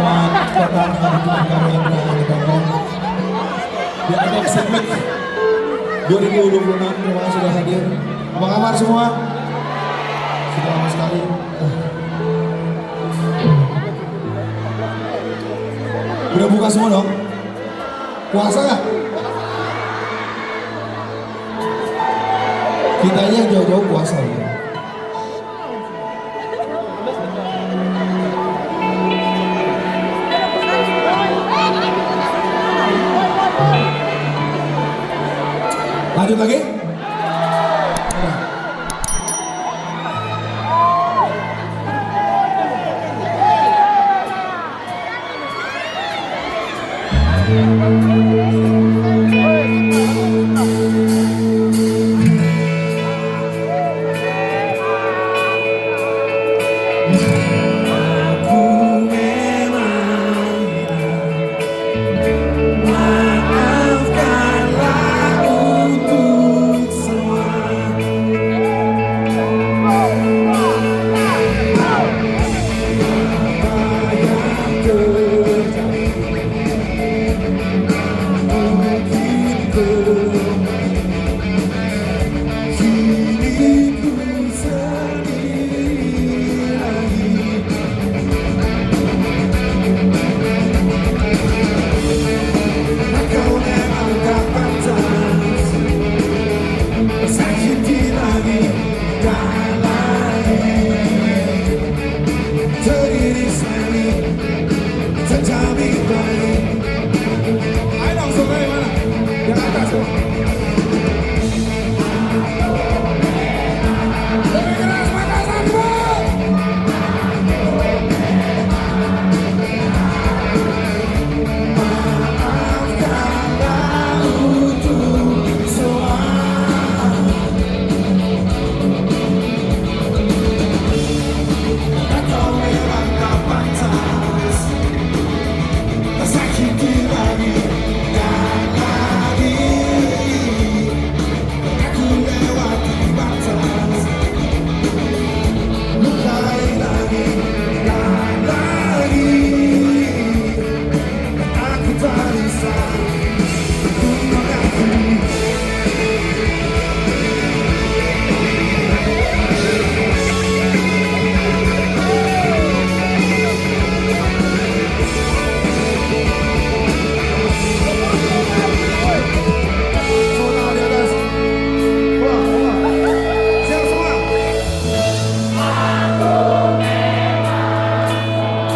Selamat datang teman-teman kami yang berada di Bangkok di Adox Summit 2026. Terima kasih sudah hadir. Apa kabar semua? Sudah lama sekali. Udah buka semua dong? Puasa nggak? Kita aja jauh-jauh puasa. Lanjut lagi?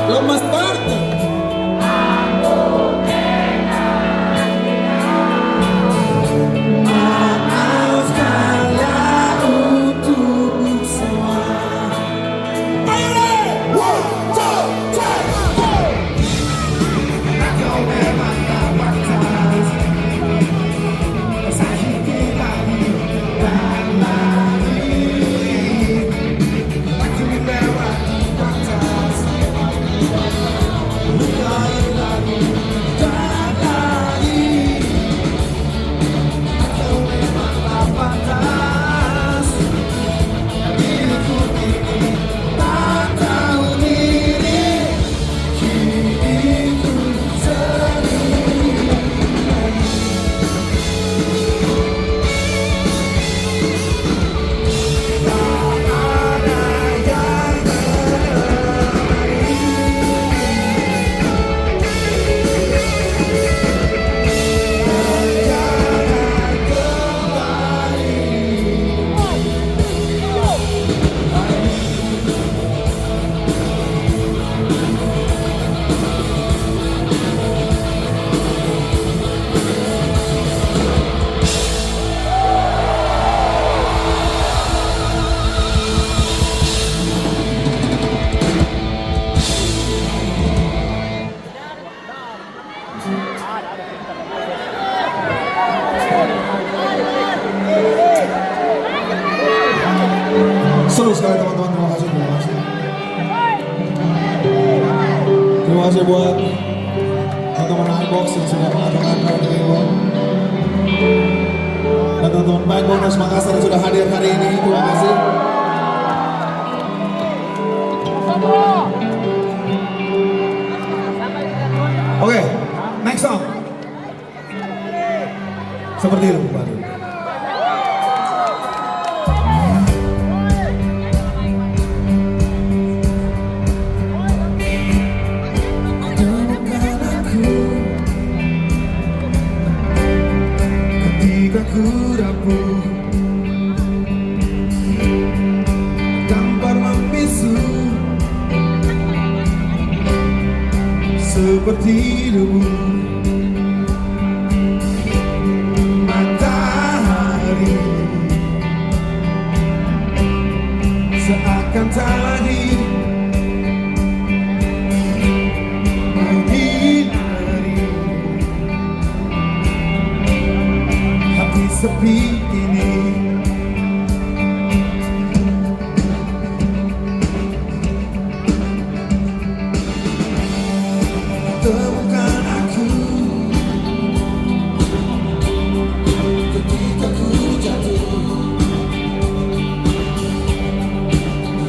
Lemas party. Maafkanlah untuk semua. Ayo deh. 1, 2, 3, go. Kau memang tak pantas sakiti lagi dan lagi. Aku melewati batas. Seru sekali teman-teman, terima kasih. Terima kasih buat teman-teman Ibox yang sudah mengadakan Roundtable dan teman-teman Baik Bonus Makassar yang sudah hadir hari ini. Terima kasih. Oke, next song. Seperti itu, Pak. Ketika ku rapuh, tampar membisu seperti debu. Matahari seakan tak lagi menyinari hati sepi ini. Temukan aku ketika ku jatuh,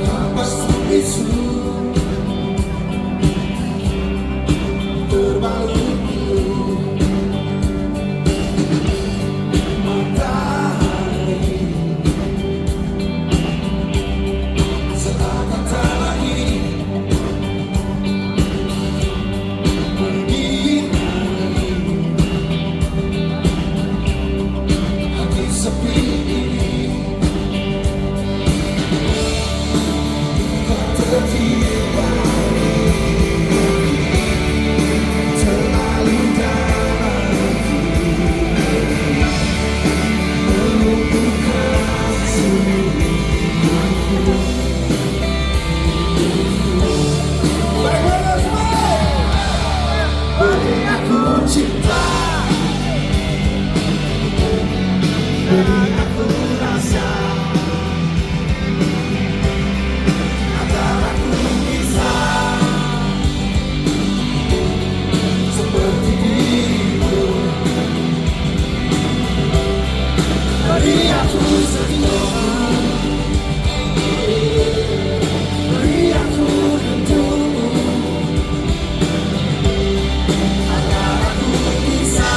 hampas bisu terbalut pilu. Matahari seakan tak lagi sepi ini. Kau tertiba terlalu dalam, melumpuhkan seluruhku. Bagaimana semua? Beri aku cinta, beri aku rasa, agar aku bisa seperti dirimu. Beri aku senyum, beri aku rindumu, agar aku bisa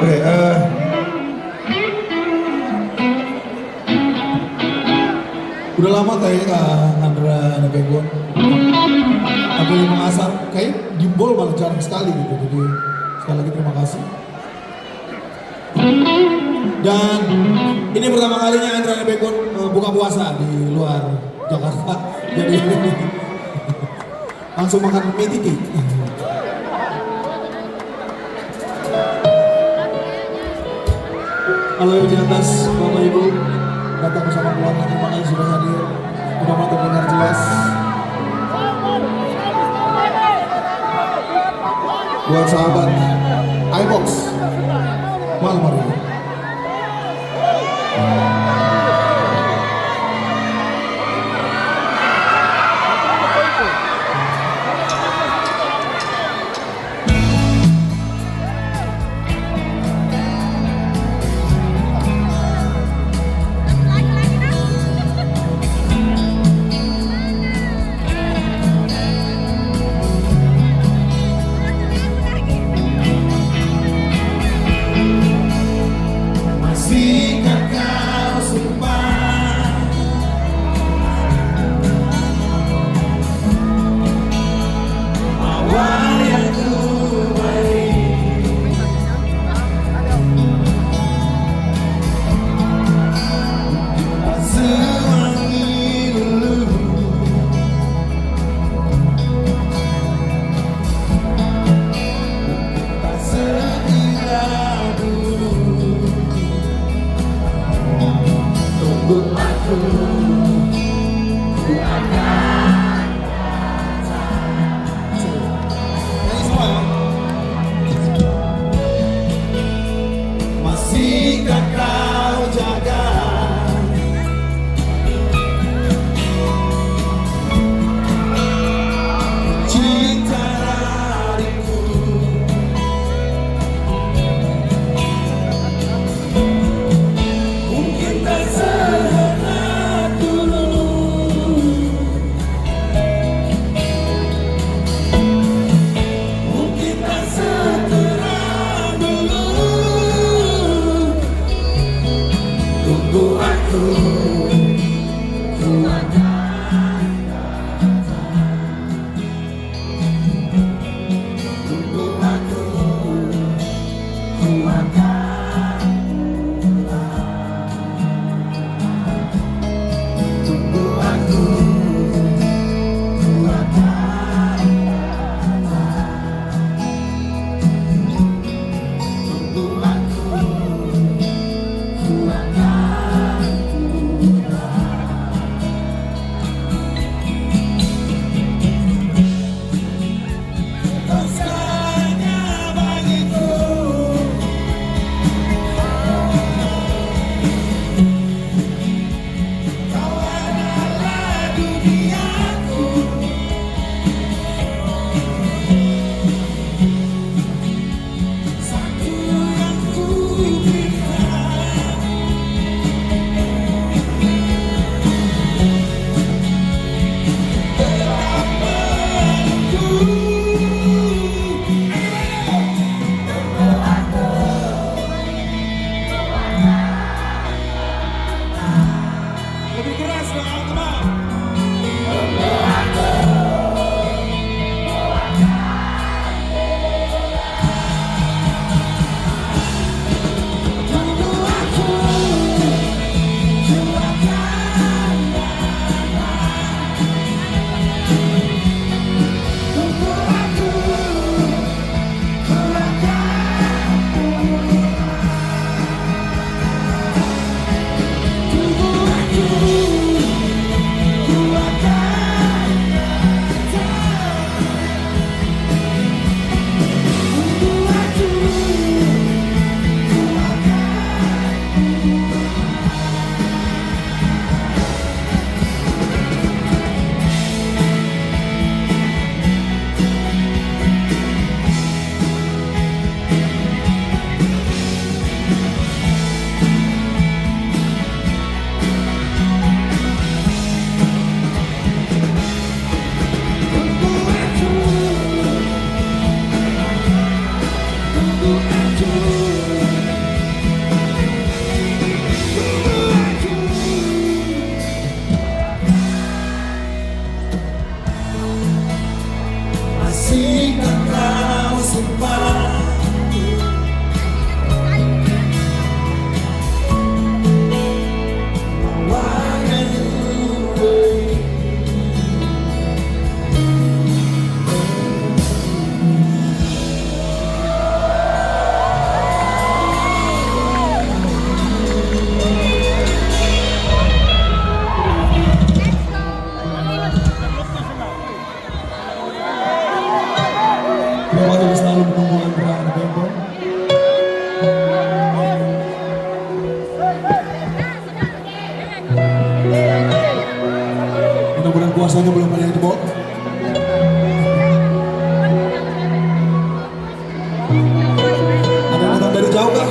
Oke, udah lama kayaknya Andra Begon atau yang mengasah kayak jebol malah jarang sekali gitu. Jadi sekali lagi terima kasih. Dan ini pertama kalinya Andra Begon buka puasa di luar Jakarta. Jadi langsung makan mie tiki. Halo di atas Bapak Ibu datang bersama keluarga, terima kasih sudah hadir. Mudah-mudahan terdengar jelas. Buat sahabat iBox malam hari ini. kasih yang kau simpan. Terima kasih selalu menunggu Andra Bembo. Mudah-mudahan kuasanya belum ada yang jebol. Ada yang datang dari jauh kah?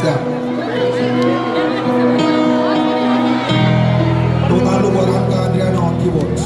Siap. Lalu buat Angga Adriano on keyboards.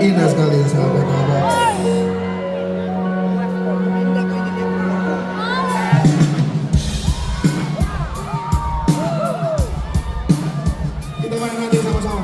Indah sekali sahabat-sahabat. Kita main nanti sama-sama.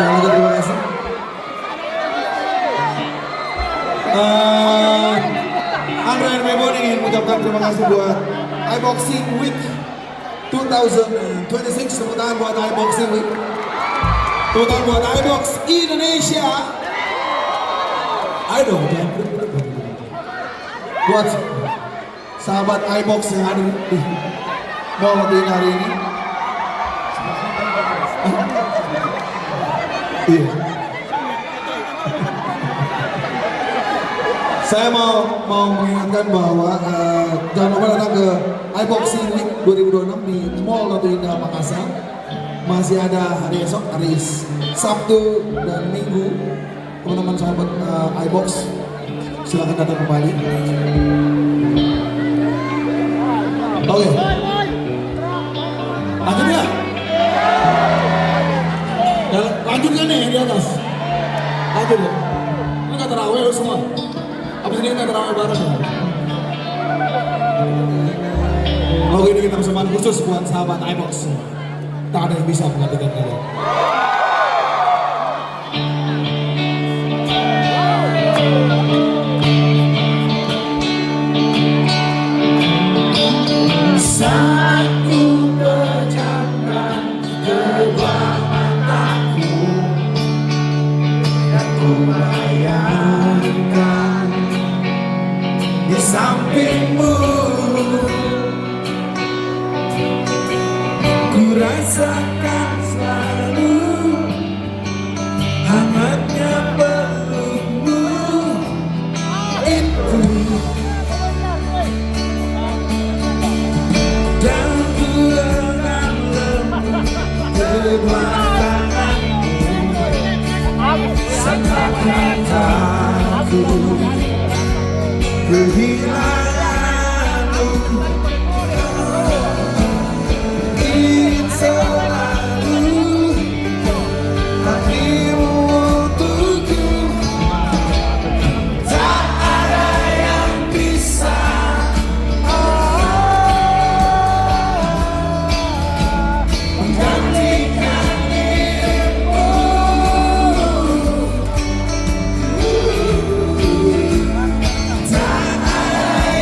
Sekali lagi terima kasih. Andre and Mebon ingin mengucapkan terima kasih buat iBoxing Week 2026. Tepuk tangan buat iBoxing Week. Tepuk tangan buat iBox Indonesia. Ayo dong, jangan buat sahabat iBox yang hadir di Mall Latin hari ini. Iya. Saya mau mengingatkan bahwa jangan lupa datang ke iBoxing Week 2026 di Mall Ratu Indah Makassar. Masih ada hari esok, hari Sabtu dan Minggu. Teman-teman sahabat iBox, silakan datang kembali. Oke. Lanjut ya? Lanjutkan nih di atas. Lanjut ya. Ini nggak terawih lu semua. Abis ini kita terawih bareng ya. Lagu ini kita persembahan khusus buat sahabat iBox. Tak ada yang bisa menggantikan kalian. Saat ku pejamkan kedua mataku dan ku bayangkan di sampingmu, ku rasakan selalu hangatnya pelukmu itu. Dan ku genggam lembut kedua tanganmu, seakan takut kehilanganmu. Ingin selalu hatimu untukku, tak ada yang bisa menggantikan dirimu. Tak ada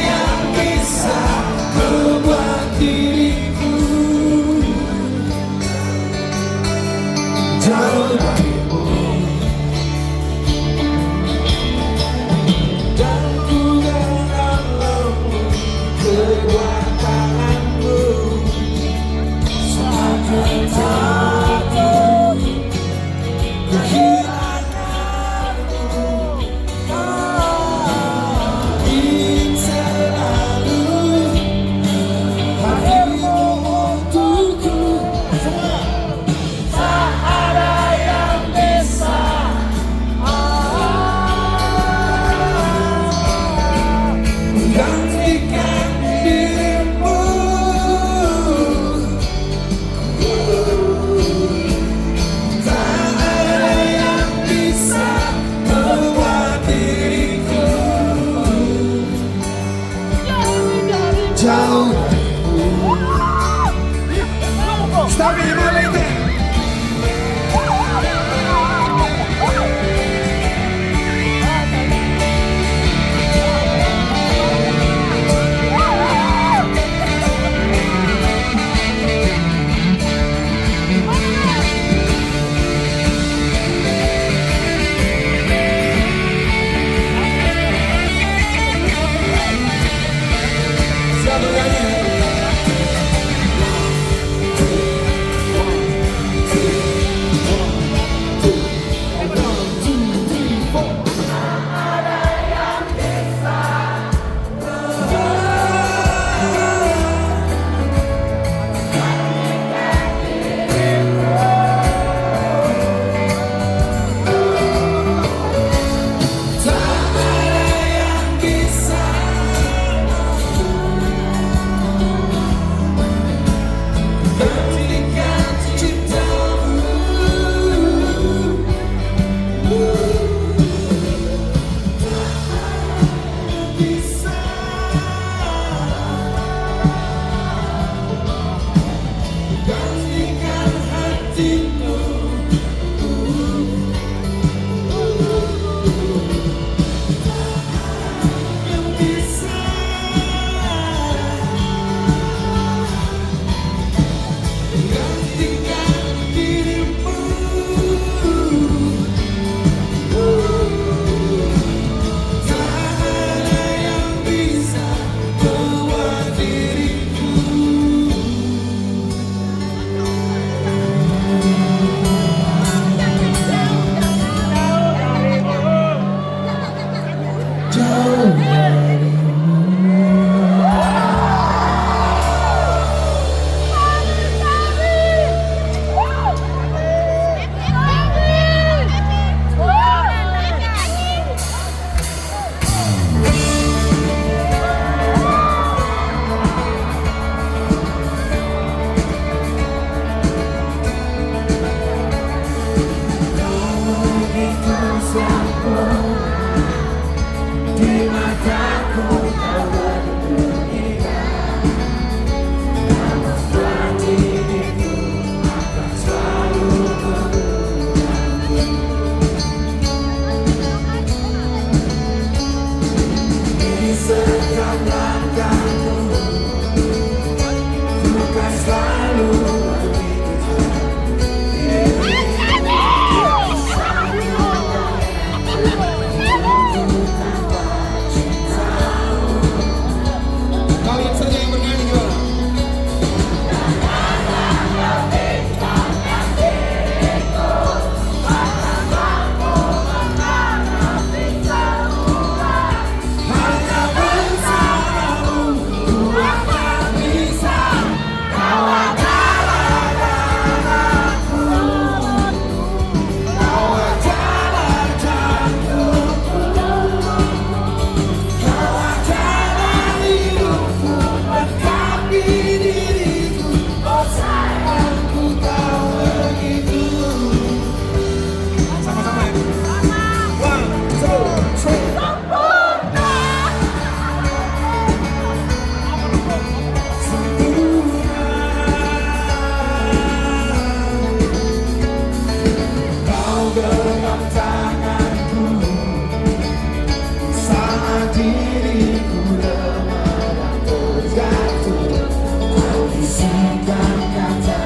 Sikap kata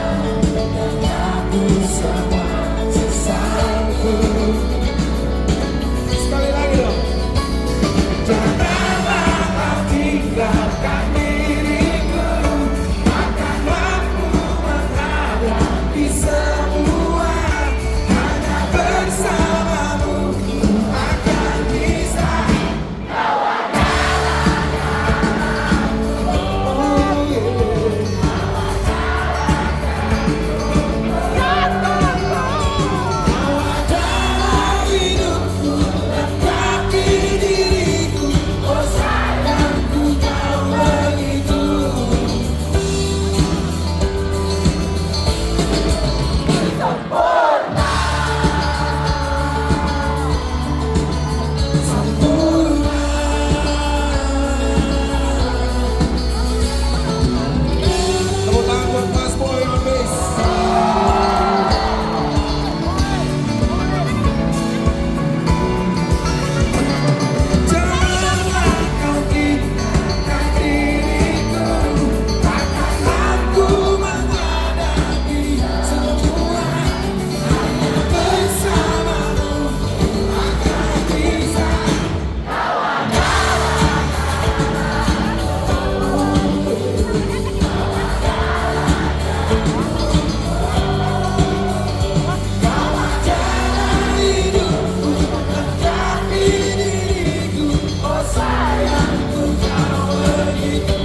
mengaku semua sesalku. Sekali lagi dong. Janganlah kau tinggalkan diriku, akan mampu menghadapi semua. Hanya bersamamu akan bisa. Tepuk tangan buat Mas Boy on bass. Janganlah kau tinggalkan diriku, akan mampu menghadapi semua. Hanya bersamamu akan bisa. Jalan hidupku, lengkapi diriku. Oh sayangku kau begitu.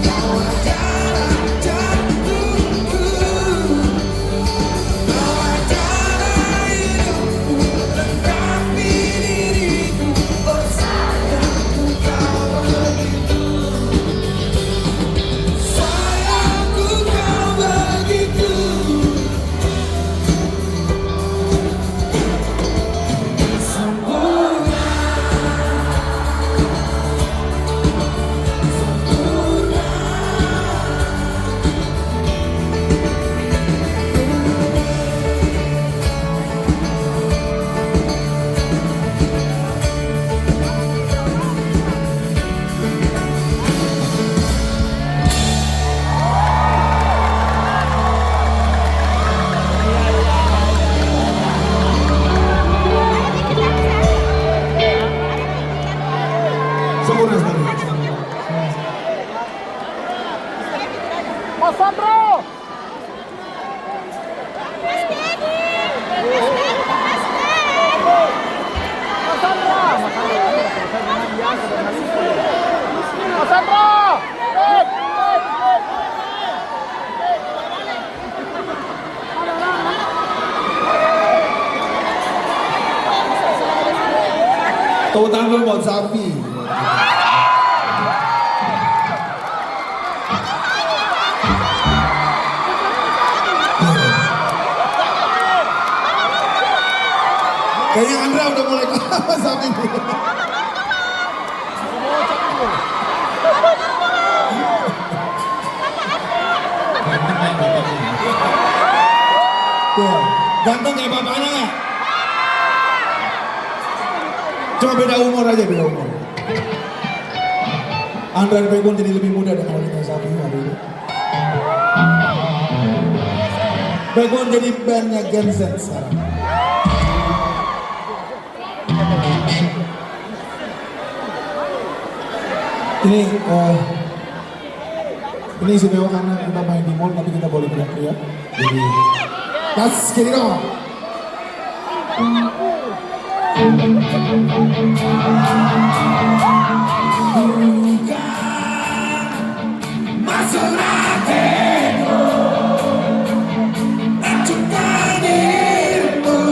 Kau adalah jantungku, kau adalah hidupku, lengkapi diriku. Oh sayangku kau begitu. Sayangku kau begitu. Sempurna, sempurna. Sempurna sekali. Mas Sandro! Mas Sandro! Mas Sandro! Tepuk tangan dulu buat Safi. Kayaknya Andra udah mulai kalah saat ini. Tuh, ganteng kayak bapaknya nggak? Cuma beda umur aja, beda umur. Andra dan Pegon jadi lebih muda dengan wanita Safi hari ini. Pegon jadi bandnya Gen Z sekarang. Ini istimewa karena kita main di mall tapi kita boleh teriak-teriak. Jadi, let's get it on. Masuk hatiku, acungkan dirimu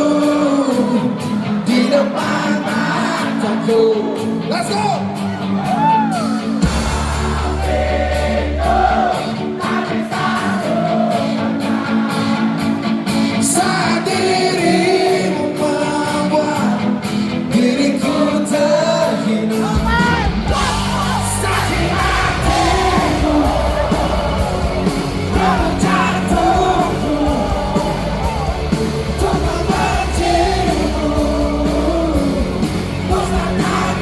di depan mataku. Let's go. Saat dirimu membuat diriku terhina, sakit hatiku, lalu jantungku, untuk membencimu, musnahkan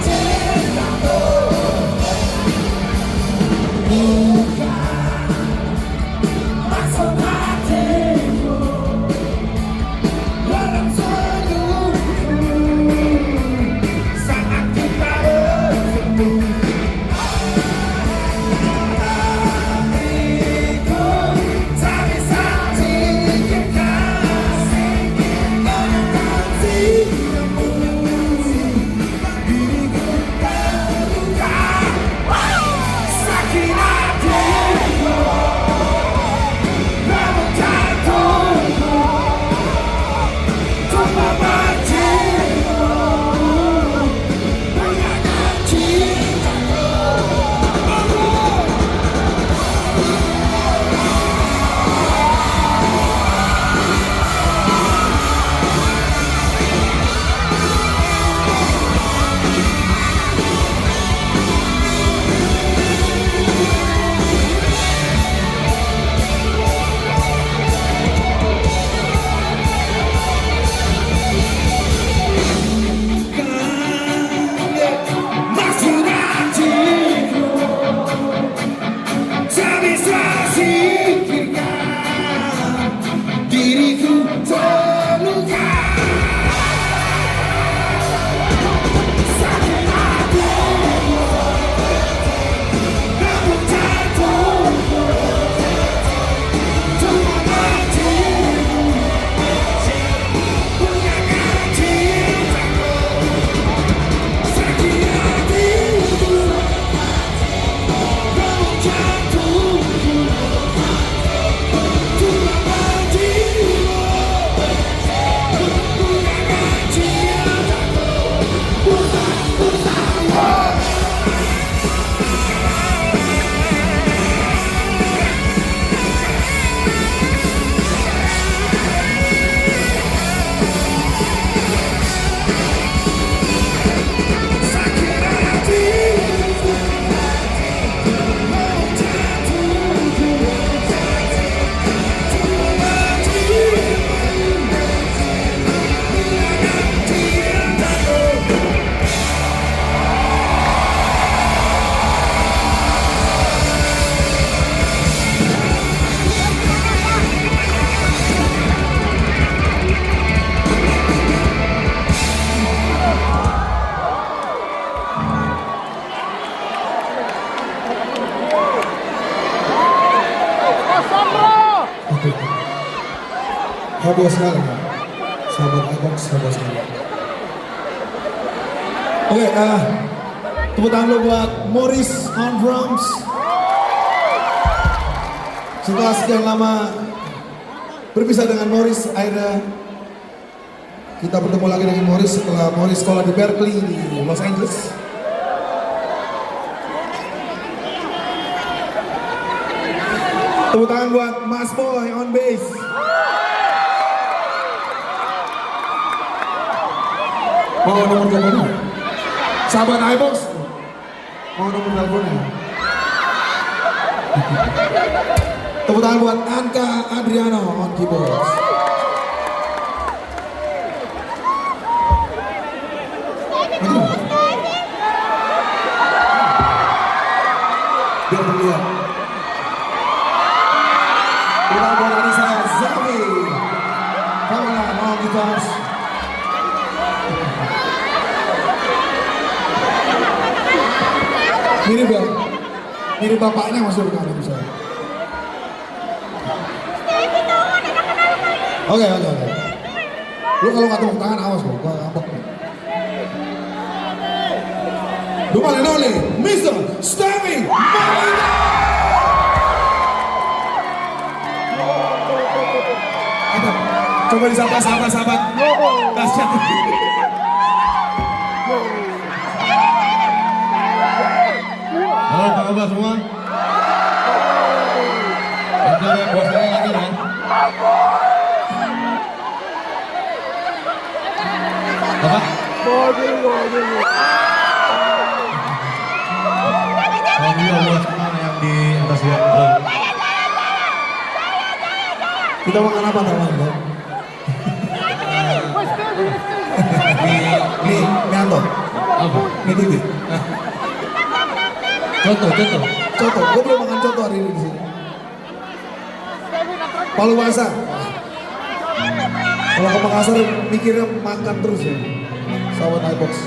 Heboh sekali. Sahabat iBox heboh sekali. Oke, tepuk tangan dulu buat Morris on drums. Setelah sekian lama berpisah dengan Morris, akhirnya kita bertemu lagi dengan Morris setelah Morris sekolah di Berkeley di Los Angeles. Tepuk tangan buat Mas Boy on bass. Mau nomor teleponnya? Sahabat iBox, mau nomor teleponnya? Tepuk tangan buat Anka Adriano on keyboards. Biar terlihat. Kita buat Anissa Zami. Kawan on guitars. Mirip ya? Mirip bapaknya Mas Yurka itu saya. Oke. Lu kalau nggak tepuk tangan awas lo, gua ngambek. The one and only Mr. Stevie Molina. Coba disapa sahabat-sahabat. Dahsyat. Halo, apa kabar semua? Ada yang bosnya lagi kan? Apa? Alhamdulillah buat semua yang di atas ya. Kita makan apa teman-teman? Nih, Mianto. Apa? Nih Didi. Contoh. Coto, gue belum makan coto hari ini di sini. Palu basah. Kalau ke Makassar mikirnya makan terus ya. Sahabat iBox.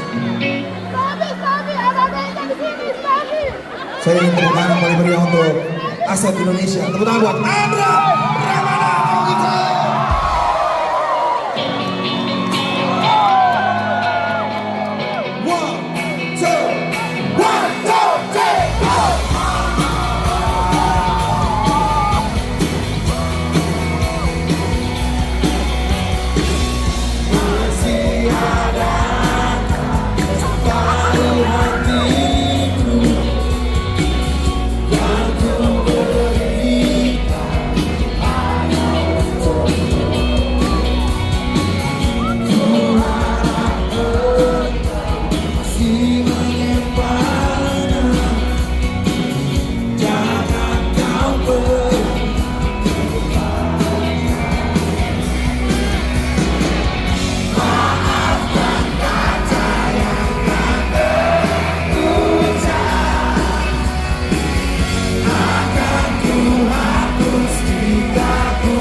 Saya ingin tepuk tangan paling meriah untuk aset Indonesia. Tepuk tangan buat Andra Pramana on guitar. One, two, three, go! Masih ada separuh hatiku yang ku berikan hanya untukmu. Ku harap engkau masih menyimpannya. Jangan kau pergi. Maafkan kata yang aku ucap. Akan ku hapus jika ku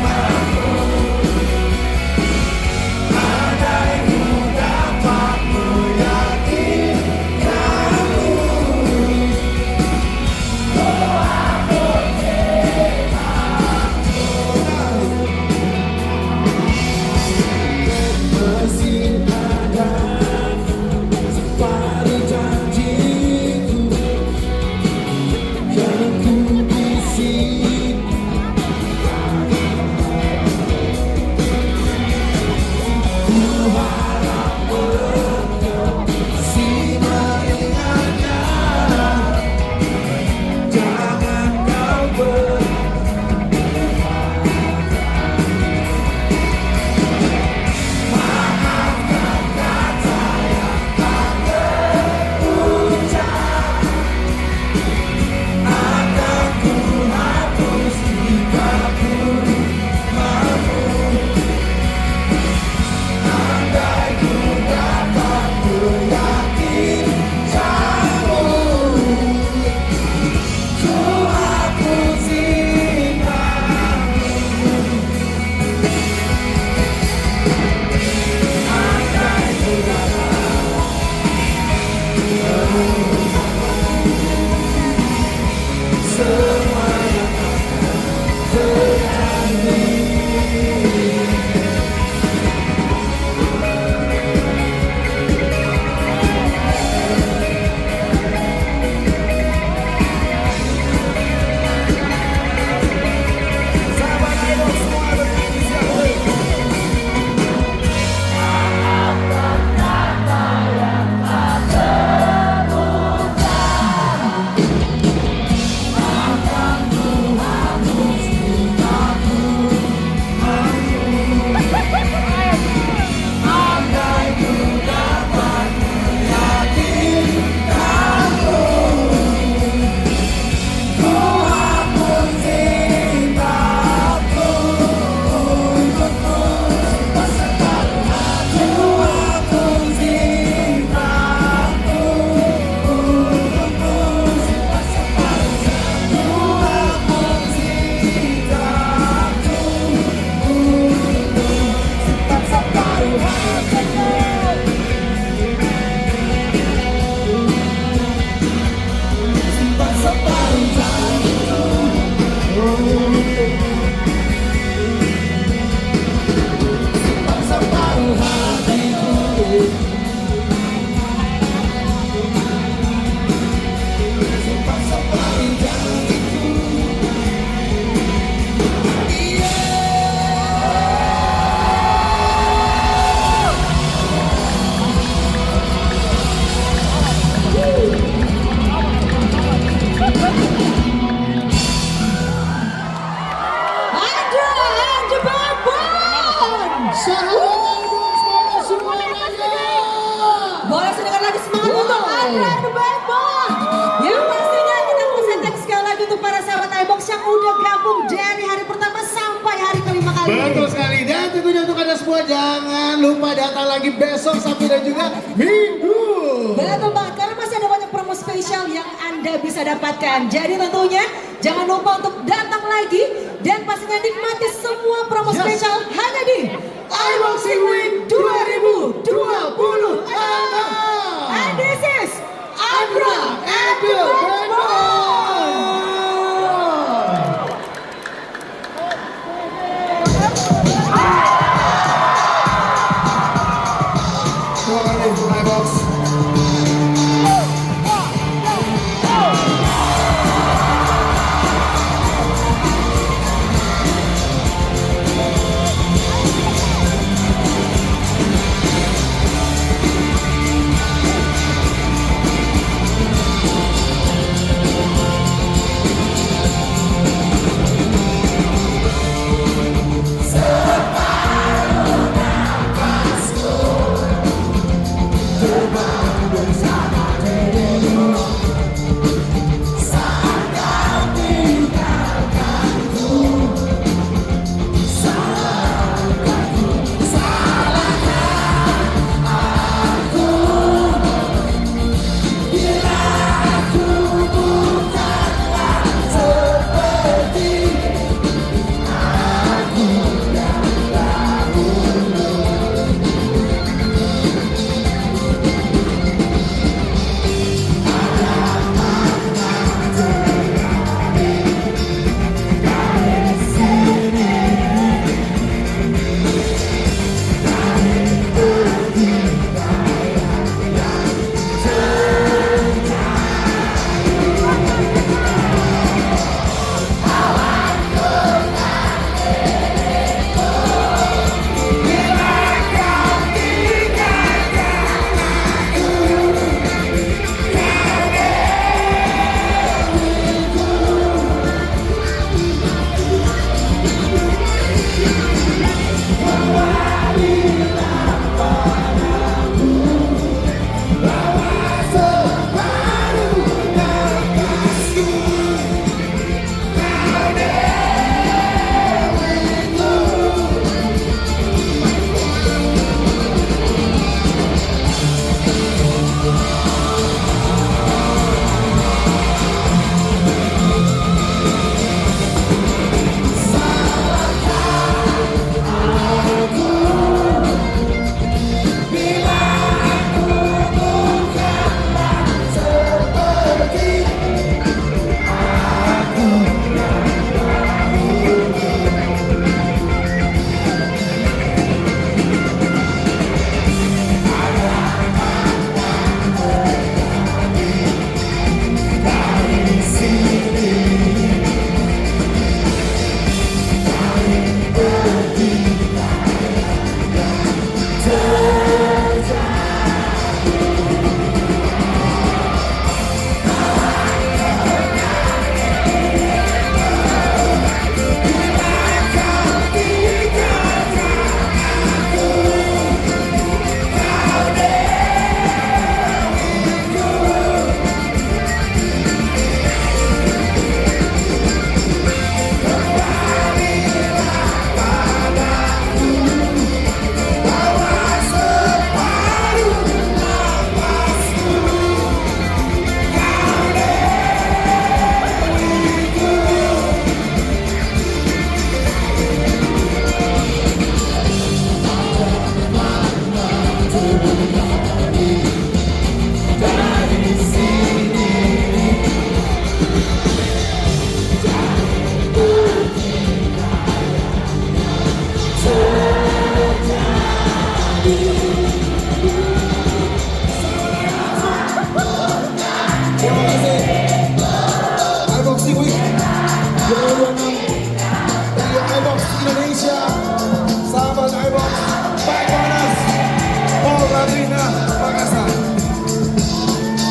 mampu. Andai ku dapat meyakinkanmu. Masih ada separuh janjiku yang ku bisikkan. Ku harap engkau masih mengingatnya. Jangan kau pergi. Maafkan kata yang aku ucap. Akan ku hapus jika ku mampu. Andai ku dapat meyakinkanmu. Ku hapus cintamu. Andai ku dapat semua yang akan terjadi. yang udah gabung dari hari pertama sampai hari kelima kali ini. Betul sekali, dan tentunya untuk Anda semua jangan lupa datang lagi besok, Sabtu dan juga Minggu. Betul banget, karena masih ada banyak promo spesial yang Anda bisa dapatkan. Jadi tentunya jangan lupa untuk datang lagi dan pastinya nikmati semua promo spesial hanya di iBoxing Week 2026. And this is Andra and the Bad Boy. Terima kasih, iBox.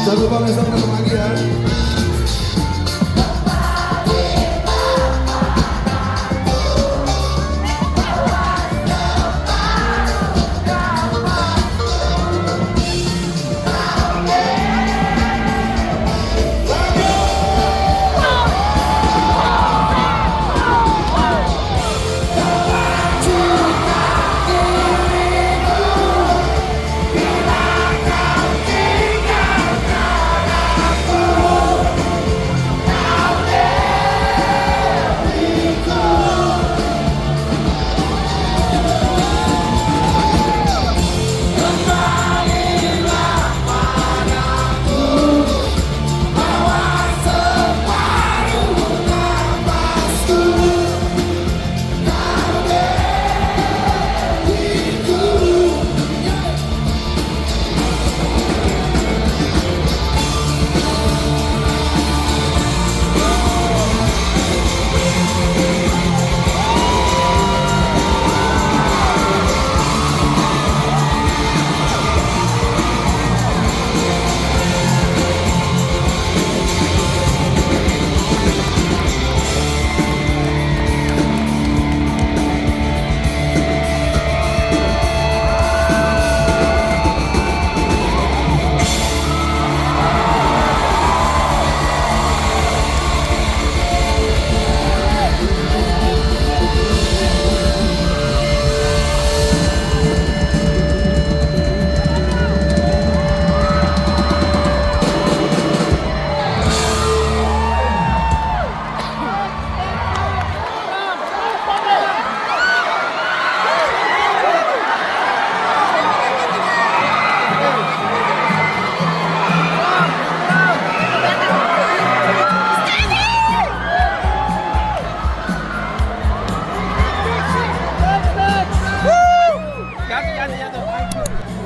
Jangan lupa besok datang lagi ya. tuh.